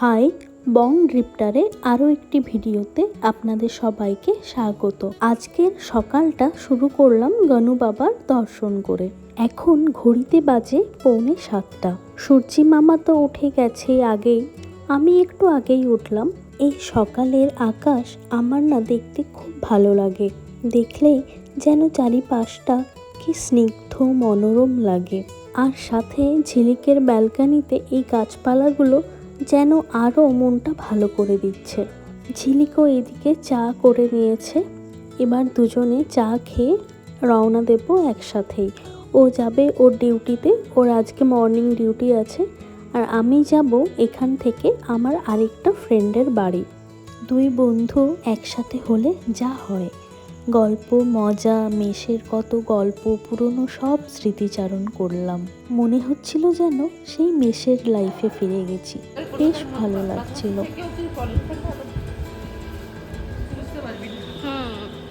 High, বং ড্রিফটারে আরও একটি ভিডিওতে আপনাদের সবাইকে স্বাগত। আজকের সকালটা শুরু করলাম গনু বাবার দর্শন করে। এখন ঘড়িতে বাজে 6:45। সূর্যি মামা তো উঠে গেছে আগেই, আমি একটু আগেই উঠলাম। এই সকালের আকাশ আমার না দেখতে খুব ভালো লাগে। দেখলেই যেন চারিপাশটা কি স্নিগ্ধ মনোরম লাগে। আর সাথে ঝিলিকের ব্যালকানিতে এই গাছপালাগুলো যেন আরও মনটা ভালো করে দিচ্ছে। ঝিলিকও এদিকে চা করে নিয়েছে। এবার দুজনে চা খেয়ে রওনা দেব একসাথেই। ও যাবে ওর ডিউটিতে, ওর আজকে মর্নিং ডিউটি আছে। আর আমি যাব এখান থেকে আমার আরেকটা ফ্রেন্ডের বাড়ি। দুই বন্ধু একসাথে হলে যা হয়, গল্প মজা, মেশের কত গল্প, পুরনো সব স্মৃতিচারণ করলাম। মনে হচ্ছিল যেন সেই মেশের লাইফে ফিরে গেছি। বেশ ভালো লাগছিল।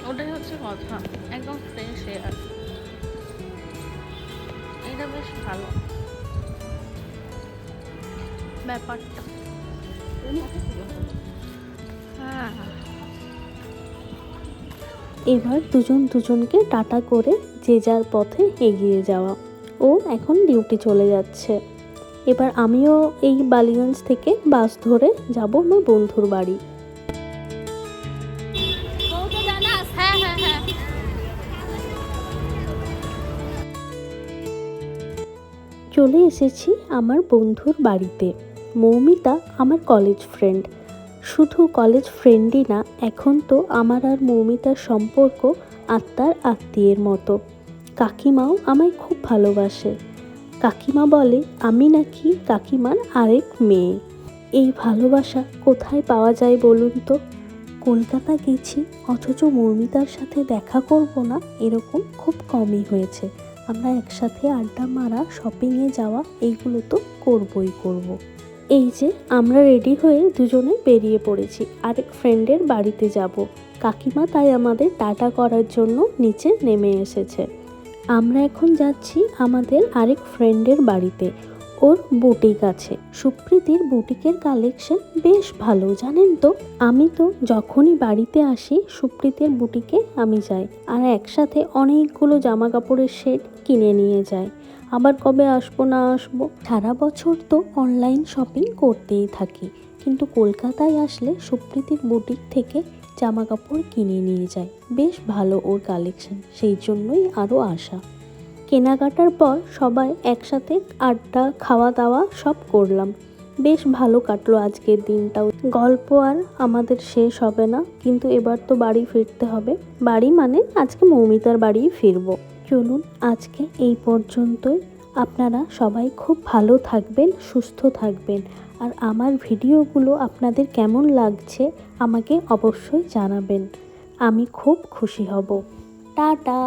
ওটাই হচ্ছে কথা, একদম ফ্রেশ এয়ার, এটা বেশ ভালো ব্যাপারটা। হ্যাঁ, এবার দুজন দুজনকে টাটা করে যে যার পথে এগিয়ে যাওয়া। ও এখন ডিউটি চলে যাচ্ছে। এবার আমিও এই বালিগঞ্জ থেকে বাস ধরে যাব আমার বন্ধুর বাড়ি। চলে এসেছি আমার বন্ধুর বাড়িতে। মৌমিতা আমার কলেজ ফ্রেন্ড। শুধু কলেজ ফ্রেন্ডই না, এখন তো আমার আর মৌমিতার সম্পর্ক আত্মার আত্মীয়ের মতো। কাকিমাও আমায় খুব ভালোবাসে। কাকিমা বলে আমি নাকি কাকিমার আরেক মেয়ে। এই ভালোবাসা কোথায় পাওয়া যায় বলুন তো? কলকাতা গেছি অথচ মৌমিতার সাথে দেখা করব না, এরকম খুব কমই হয়েছে। আমরা একসাথে আড্ডা মারা, শপিংয়ে যাওয়া, এইগুলো তো করবই করব। এই যে আমরা রেডি হয়ে দুজনে বেরিয়ে পড়েছি, আরেক ফ্রেন্ডের বাড়িতে যাব। কাকিমা তাই আমাদের টাটা করার জন্য নিচে নেমে এসেছে। আমরা এখন যাচ্ছি আমাদের আরেক ফ্রেন্ডের বাড়িতে। ওর বুটিক আছে। সুপ্রীতির বুটিকের কালেকশন বেশ ভালো, জানেন তো। আমি তো যখনই বাড়িতে আসি সুপ্রীতির বুটিকে আমি যাই, আর একসাথে অনেকগুলো জামা কাপড়ের সেট কিনে নিয়ে যাই। আবার কবে আসবো না আসবো, সারা বছর তো অনলাইন শপিং করতেই থাকি, কিন্তু কলকাতায় আসলে সুপ্রীতির বুটিক থেকে জামা কাপড় কিনে নিয়ে যায়। বেশ ভালো ওর কালেকশন, সেই জন্যই আরও আসা। কেনাকাটার পর সবাই একসাথে আড্ডা, খাওয়া দাওয়া সব করলাম। বেশ ভালো কাটলো আজকের দিনটাও। গল্প আর আমাদের শেষ হবে না, কিন্তু এবার তো বাড়ি ফিরতে হবে। বাড়ি মানে আজকে মৌমিতার বাড়ি ফিরবো। চলুন আজকে এই পর্যন্তই। আপনারা সবাই খুব ভালো থাকবেন, সুস্থ থাকবেন। আর আমার ভিডিওগুলো আপনাদের কেমন লাগছে আমাকে অবশ্যই জানাবেন। আমি খুব খুশি হব। টাটা।